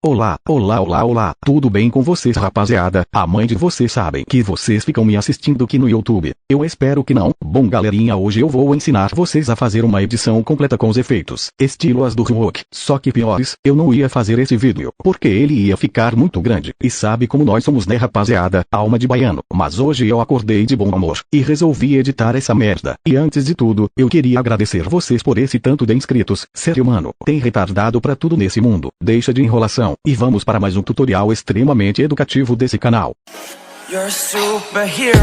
Olá, olá, olá, olá, tudo bem com vocês, rapaziada? A mãe de vocês sabem que vocês ficam me assistindo aqui no YouTube. Eu espero que não. Bom, galerinha, hoje eu vou ensinar vocês a fazer uma edição completa com os efeitos, estilo as do Rock. Só que piores, eu não ia fazer esse vídeo, porque ele ia ficar muito grande. E sabe como nós somos, né, rapaziada? Alma de baiano. Mas hoje eu acordei de bom humor e resolvi editar essa merda. E antes de tudo, eu queria agradecer vocês por esse tanto de inscritos. Sério, mano, tem retardado pra tudo nesse mundo. Deixa de enrolação. E vamos para mais um tutorial extremamente educativo desse canal. You're a superhero.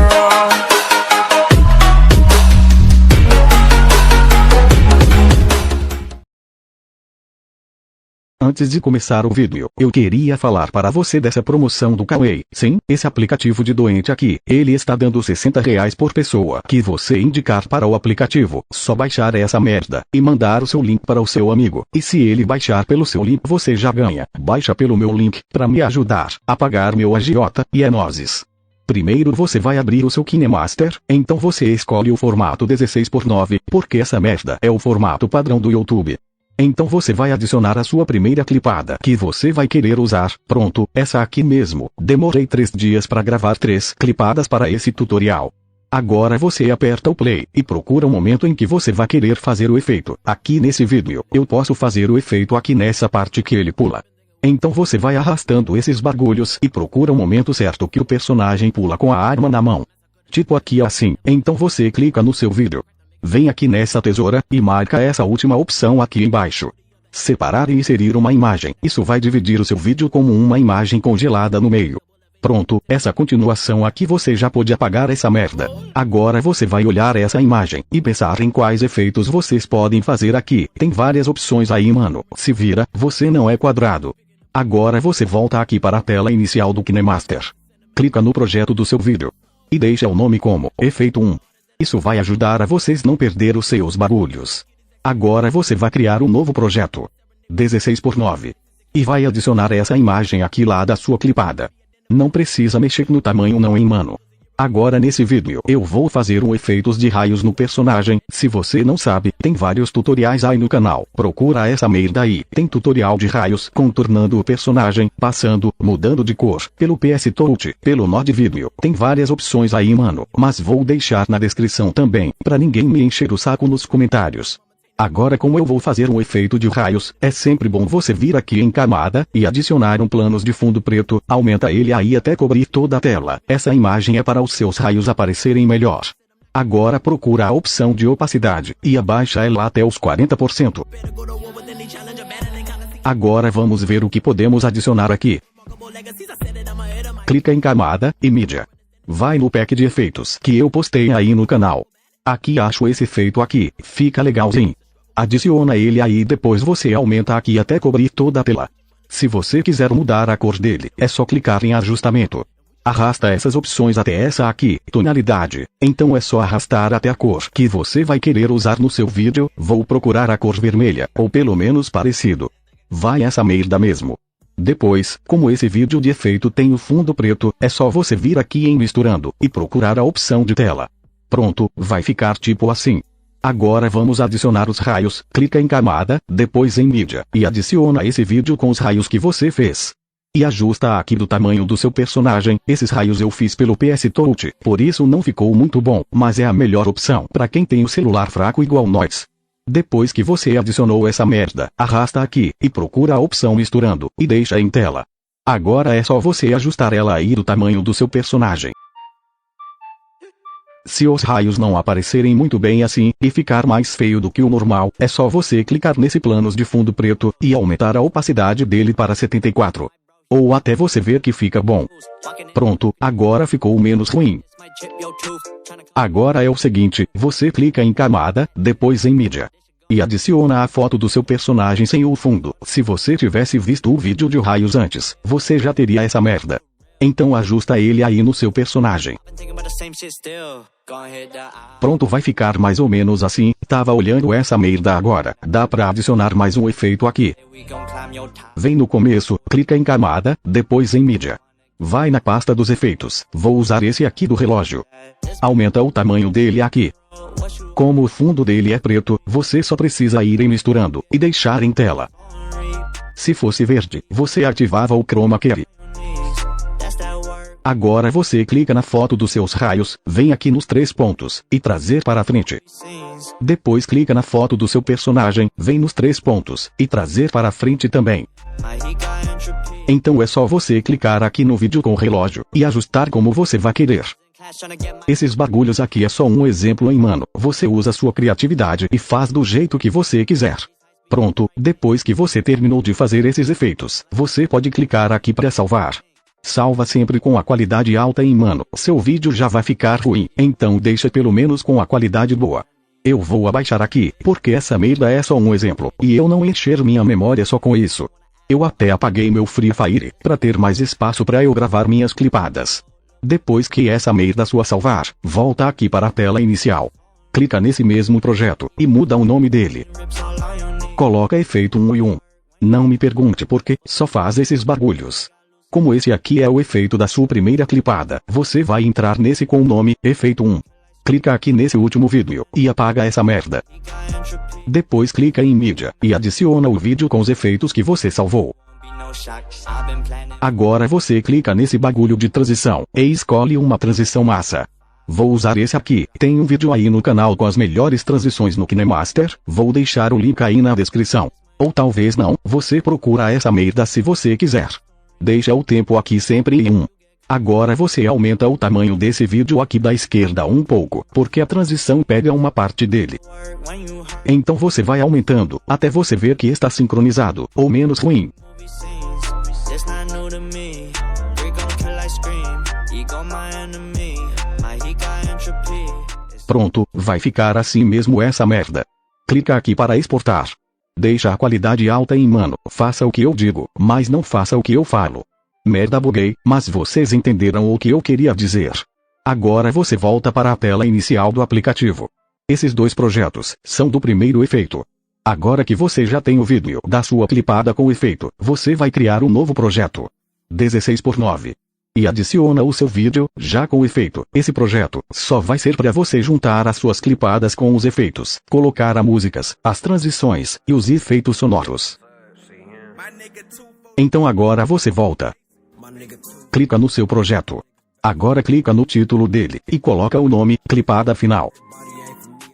Antes de começar o vídeo, eu queria falar para você dessa promoção do Kawaii. Sim, esse aplicativo de doente aqui, ele está dando R$60 por pessoa que você indicar para o aplicativo. Só baixar essa merda e mandar o seu link para o seu amigo. E se ele baixar pelo seu link, você já ganha. Baixa pelo meu link, para me ajudar a pagar meu agiota, e é nóis. Primeiro você vai abrir o seu KineMaster, então você escolhe o formato 16:9, porque essa merda é o formato padrão do YouTube. Então você vai adicionar a sua primeira clipada que você vai querer usar. Pronto, essa aqui mesmo. Demorei 3 dias para gravar 3 clipadas para esse tutorial. Agora você aperta o play e procura o momento em que você vai querer fazer o efeito. Aqui nesse vídeo, eu posso fazer o efeito aqui nessa parte que ele pula. Então você vai arrastando esses bagulhos e procura o momento certo que o personagem pula com a arma na mão. Tipo aqui assim. Então você clica no seu vídeo. Vem aqui nessa tesoura e marca essa última opção aqui embaixo. Separar e inserir uma imagem. Isso vai dividir o seu vídeo como uma imagem congelada no meio. Pronto, essa continuação aqui você já pode apagar essa merda. Agora você vai olhar essa imagem e pensar em quais efeitos vocês podem fazer aqui. Tem várias opções aí, mano. Se vira, você não é quadrado. Agora você volta aqui para a tela inicial do KineMaster. Clica no projeto do seu vídeo. E deixa o nome como Efeito 1. Isso vai ajudar a vocês não perder os seus bagulhos. Agora você vai criar um novo projeto. 16:9. E vai adicionar essa imagem aqui lá da sua clipada. Não precisa mexer no tamanho não, hein, mano. Agora nesse vídeo eu vou fazer um efeitos de raios no personagem. Se você não sabe, tem vários tutoriais aí no canal. Procura essa merda aí. Tem tutorial de raios, contornando o personagem, passando, mudando de cor, pelo PS Touch, pelo Node Video. Tem várias opções aí, mano. Mas vou deixar na descrição também, pra ninguém me encher o saco nos comentários. Agora, como eu vou fazer um efeito de raios, é sempre bom você vir aqui em camada e adicionar um planos de fundo preto. Aumenta ele aí até cobrir toda a tela. Essa imagem é para os seus raios aparecerem melhor. Agora procura a opção de opacidade e abaixa ela até os 40%. Agora vamos ver o que podemos adicionar aqui. Clica em camada e mídia. Vai no pack de efeitos que eu postei aí no canal. Aqui acho esse efeito aqui, fica legalzinho. Adiciona ele aí e depois você aumenta aqui até cobrir toda a tela. Se você quiser mudar a cor dele, é só clicar em ajustamento. Arrasta essas opções até essa aqui, tonalidade. Então é só arrastar até a cor que você vai querer usar no seu vídeo. Vou procurar a cor vermelha, ou pelo menos parecido. Vai essa merda mesmo. Depois, como esse vídeo de efeito tem o fundo preto, é só você vir aqui em misturando e procurar a opção de tela. Pronto, vai ficar tipo assim. Agora vamos adicionar os raios. Clica em camada, depois em mídia, e adiciona esse vídeo com os raios que você fez. E ajusta aqui do tamanho do seu personagem. Esses raios eu fiz pelo PS Touch, por isso não ficou muito bom, mas é a melhor opção para quem tem o celular fraco igual nós. Depois que você adicionou essa merda, arrasta aqui, e procura a opção misturando, e deixa em tela. Agora é só você ajustar ela aí do tamanho do seu personagem. Se os raios não aparecerem muito bem assim, e ficar mais feio do que o normal, é só você clicar nesse planos de fundo preto, e aumentar a opacidade dele para 74. Ou até você ver que fica bom. Pronto, agora ficou menos ruim. Agora é o seguinte, você clica em camada, depois em mídia. E adiciona a foto do seu personagem sem o fundo. Se você tivesse visto o vídeo de raios antes, você já teria essa merda. Então ajusta ele aí no seu personagem. Pronto, vai ficar mais ou menos assim. Tava olhando essa merda agora. Dá pra adicionar mais um efeito aqui. Vem no começo, clica em camada, depois em mídia. Vai na pasta dos efeitos. Vou usar esse aqui do relógio. Aumenta o tamanho dele aqui. Como o fundo dele é preto, você só precisa ir em misturando e deixar em tela. Se fosse verde, você ativava o Chroma Key. Agora você clica na foto dos seus raios, vem aqui nos 3 pontos, e trazer para frente. Depois clica na foto do seu personagem, vem nos 3 pontos, e trazer para frente também. Então é só você clicar aqui no vídeo com o relógio, e ajustar como você vai querer. Esses bagulhos aqui é só um exemplo hein mano, você usa sua criatividade e faz do jeito que você quiser. Pronto, depois que você terminou de fazer esses efeitos, você pode clicar aqui para salvar. Salva sempre com a qualidade alta hein mano, seu vídeo já vai ficar ruim, então deixa pelo menos com a qualidade boa. Eu vou abaixar aqui, porque essa merda é só um exemplo, e eu não encher minha memória só com isso. Eu até apaguei meu Free Fire, pra ter mais espaço pra eu gravar minhas clipadas. Depois que essa merda sua salvar, volta aqui para a tela inicial. Clica nesse mesmo projeto, e muda o nome dele. Coloca efeito 1 e 1. Não me pergunte por que, só faz esses bagulhos. Como esse aqui é o efeito da sua primeira clipada, você vai entrar nesse com o nome, efeito 1. Clica aqui nesse último vídeo, e apaga essa merda. Depois clica em mídia, e adiciona o vídeo com os efeitos que você salvou. Agora você clica nesse bagulho de transição, e escolhe uma transição massa. Vou usar esse aqui, tem um vídeo aí no canal com as melhores transições no KineMaster, vou deixar o link aí na descrição. Ou talvez não, você procura essa merda se você quiser. Deixa o tempo aqui sempre em 1. Agora você aumenta o tamanho desse vídeo aqui da esquerda um pouco, porque a transição pega uma parte dele. Então você vai aumentando, até você ver que está sincronizado, ou menos ruim. Pronto, vai ficar assim mesmo essa merda. Clica aqui para exportar. Deixa a qualidade alta em mano, faça o que eu digo, mas não faça o que eu falo. Merda buguei, mas vocês entenderam o que eu queria dizer. Agora você volta para a tela inicial do aplicativo. Esses 2 projetos são do primeiro efeito. Agora que você já tem o vídeo da sua clipada com o efeito, você vai criar um novo projeto. 16:9. E adiciona o seu vídeo, já com o efeito. Esse projeto só vai ser para você juntar as suas clipadas com os efeitos, colocar as músicas, as transições, e os efeitos sonoros. Então agora você volta. Clica no seu projeto. Agora clica no título dele, e coloca o nome, clipada final.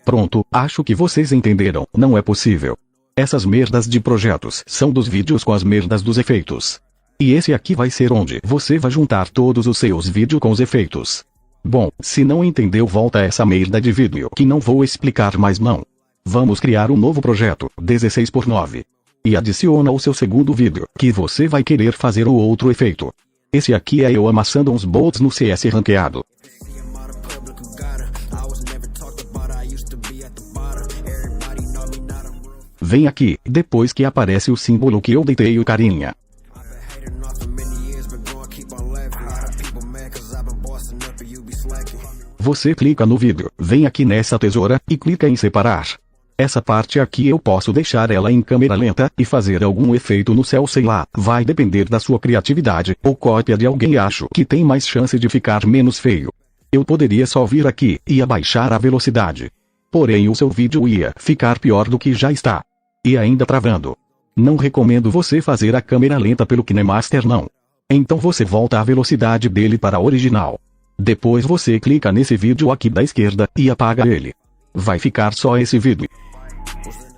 Pronto, acho que vocês entenderam, não é possível. Essas merdas de projetos são dos vídeos com as merdas dos efeitos. E esse aqui vai ser onde você vai juntar todos os seus vídeos com os efeitos. Bom, se não entendeu volta essa merda de vídeo que não vou explicar mais não. Vamos criar um novo projeto, 16:9. E adiciona o seu segundo vídeo, que você vai querer fazer o outro efeito. Esse aqui é eu amassando uns bots no CS ranqueado. Vem aqui, depois que aparece o símbolo que eu deitei o carinha. Você clica no vídeo, vem aqui nessa tesoura, e clica em separar. Essa parte aqui eu posso deixar ela em câmera lenta, e fazer algum efeito no céu sei lá, vai depender da sua criatividade, ou cópia de alguém acho que tem mais chance de ficar menos feio. Eu poderia só vir aqui, e abaixar a velocidade. Porém o seu vídeo ia ficar pior do que já está. E ainda travando. Não recomendo você fazer a câmera lenta pelo KineMaster não. Então você volta a velocidade dele para a original. Depois você clica nesse vídeo aqui da esquerda, e apaga ele. Vai ficar só esse vídeo.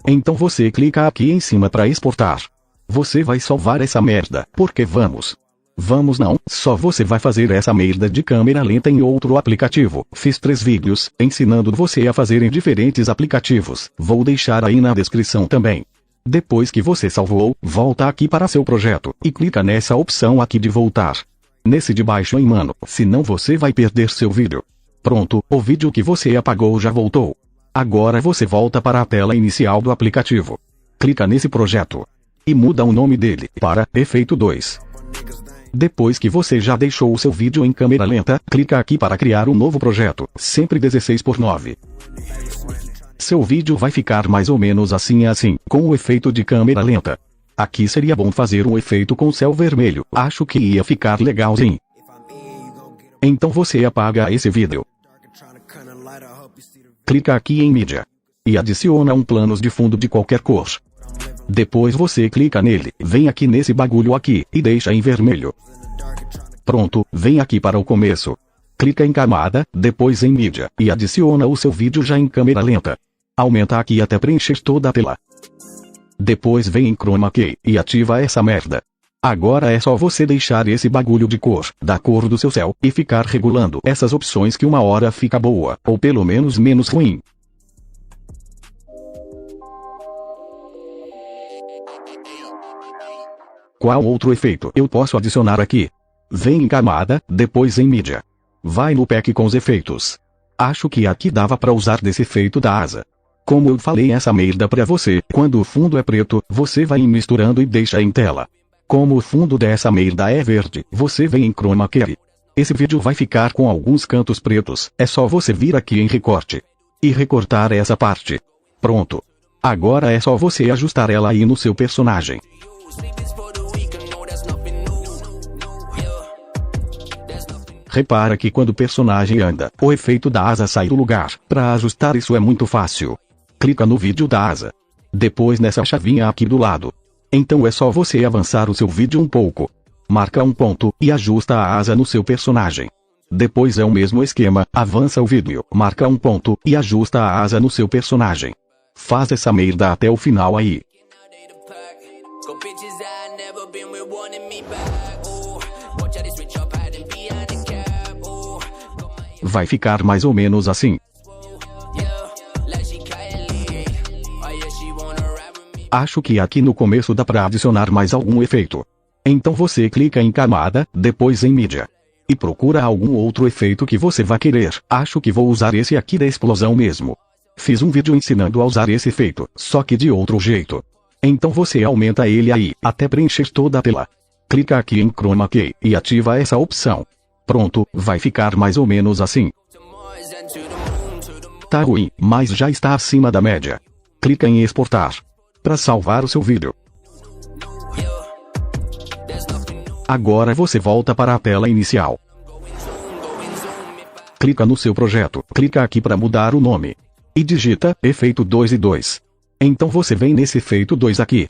Então você clica aqui em cima para exportar. Você vai salvar essa merda, porque vamos não, só você vai fazer essa merda de câmera lenta em outro aplicativo. Fiz 3 vídeos, ensinando você a fazer em diferentes aplicativos, vou deixar aí na descrição também. Depois que você salvou, volta aqui para seu projeto, e clica nessa opção aqui de voltar. Nesse de baixo hein mano, senão você vai perder seu vídeo. Pronto, o vídeo que você apagou já voltou. Agora você volta para a tela inicial do aplicativo. Clica nesse projeto. E muda o nome dele para efeito 2. Depois que você já deixou o seu vídeo em câmera lenta, clica aqui para criar um novo projeto, sempre 16:9. Seu vídeo vai ficar mais ou menos assim, com o efeito de câmera lenta. Aqui seria bom fazer um efeito com céu vermelho, acho que ia ficar legalzinho. Então você apaga esse vídeo. Clica aqui em mídia. E adiciona um planos de fundo de qualquer cor. Depois você clica nele, vem aqui nesse bagulho aqui, e deixa em vermelho. Pronto, vem aqui para o começo. Clica em camada, depois em mídia, e adiciona o seu vídeo já em câmera lenta. Aumenta aqui até preencher toda a tela. Depois vem em Chroma Key, e ativa essa merda. Agora é só você deixar esse bagulho de cor, da cor do seu céu, e ficar regulando essas opções que uma hora fica boa, ou pelo menos menos ruim. Qual outro efeito eu posso adicionar aqui? Vem em camada, depois em mídia. Vai no pack com os efeitos. Acho que aqui dava pra usar desse efeito da asa. Como eu falei essa merda pra você, quando o fundo é preto, você vai misturando e deixa em tela. Como o fundo dessa merda é verde, você vem em Chroma Key. Esse vídeo vai ficar com alguns cantos pretos, é só você vir aqui em recorte. E recortar essa parte. Pronto. Agora é só você ajustar ela aí no seu personagem. Repara que quando o personagem anda, o efeito da asa sai do lugar. Para ajustar isso é muito fácil. Clica no vídeo da asa. Depois nessa chavinha aqui do lado. Então é só você avançar o seu vídeo um pouco. Marca um ponto, e ajusta a asa no seu personagem. Depois é o mesmo esquema, avança o vídeo, marca um ponto, e ajusta a asa no seu personagem. Faz essa merda até o final aí. Vai ficar mais ou menos assim. Acho que aqui no começo dá pra adicionar mais algum efeito. Então você clica em camada, depois em mídia. E procura algum outro efeito que você vai querer. Acho que vou usar esse aqui da explosão mesmo. Fiz um vídeo ensinando a usar esse efeito, só que de outro jeito. Então você aumenta ele aí, até preencher toda a tela. Clica aqui em Chroma Key, e ativa essa opção. Pronto, vai ficar mais ou menos assim. Tá ruim, mas já está acima da média. Clica em exportar. Para salvar o seu vídeo. Agora você volta para a tela inicial. Clica no seu projeto, clica aqui para mudar o nome. E digita, efeito 2 e 2. Então você vem nesse efeito 2 aqui.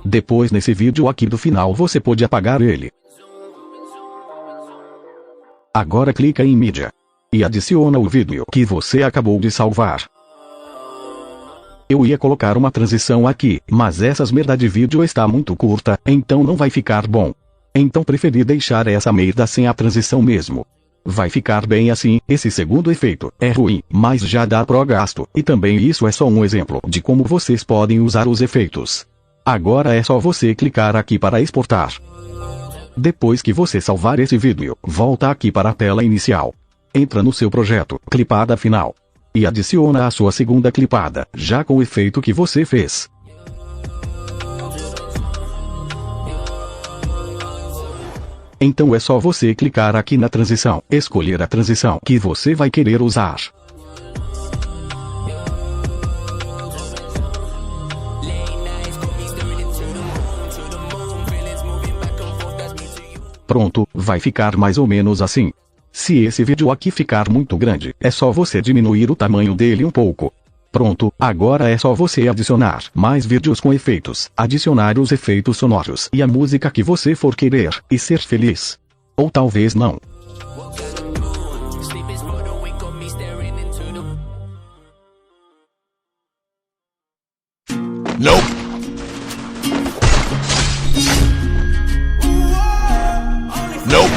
Depois nesse vídeo aqui do final você pode apagar ele. Agora clica em mídia. E adiciona o vídeo que você acabou de salvar. Eu ia colocar uma transição aqui, mas essas merda de vídeo está muito curta, então não vai ficar bom. Então preferi deixar essa merda sem a transição mesmo. Vai ficar bem assim, esse segundo efeito é ruim, mas já dá pro gasto, e também isso é só um exemplo de como vocês podem usar os efeitos. Agora é só você clicar aqui para exportar. Depois que você salvar esse vídeo, volta aqui para a tela inicial. Entra no seu projeto, clipada final. E adiciona a sua segunda clipada, já com o efeito que você fez. Então é só você clicar aqui na transição, escolher a transição que você vai querer usar. Pronto, vai ficar mais ou menos assim. Se esse vídeo aqui ficar muito grande, é só você diminuir o tamanho dele um pouco. Pronto, agora é só você adicionar mais vídeos com efeitos, adicionar os efeitos sonoros e a música que você for querer, e ser feliz. Ou talvez não. Nope. Nope.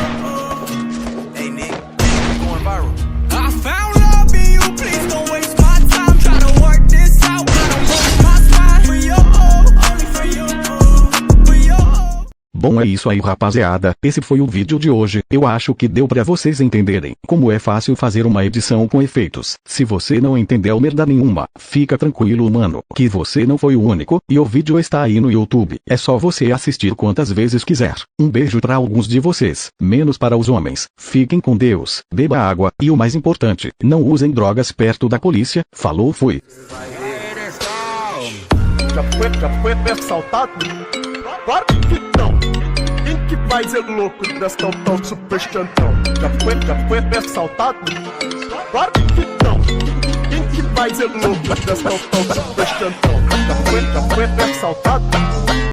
Hey Nick, you going viral. I found love in you, please don't waste my time. Try to work this out, but I'm on my spine. For your only for your Bom, é isso aí, rapaziada, esse foi o vídeo de hoje. Eu acho que deu pra vocês entenderem como é fácil fazer uma edição com efeitos. Se você não entendeu merda nenhuma, fica tranquilo, mano, que você não foi o único, e o vídeo está aí no YouTube. É só você assistir quantas vezes quiser. Um beijo pra alguns de vocês, menos para os homens. Fiquem com Deus, beba água, e o mais importante, não usem drogas perto da polícia. Falou, fui. Já foi assaltado? Claro que não. Quem que vai ser louco dessa tão super chantão? Já foi assaltado? Claro que não. Quem que vai mais é louco dessa tal super chantão? Já foi assaltado?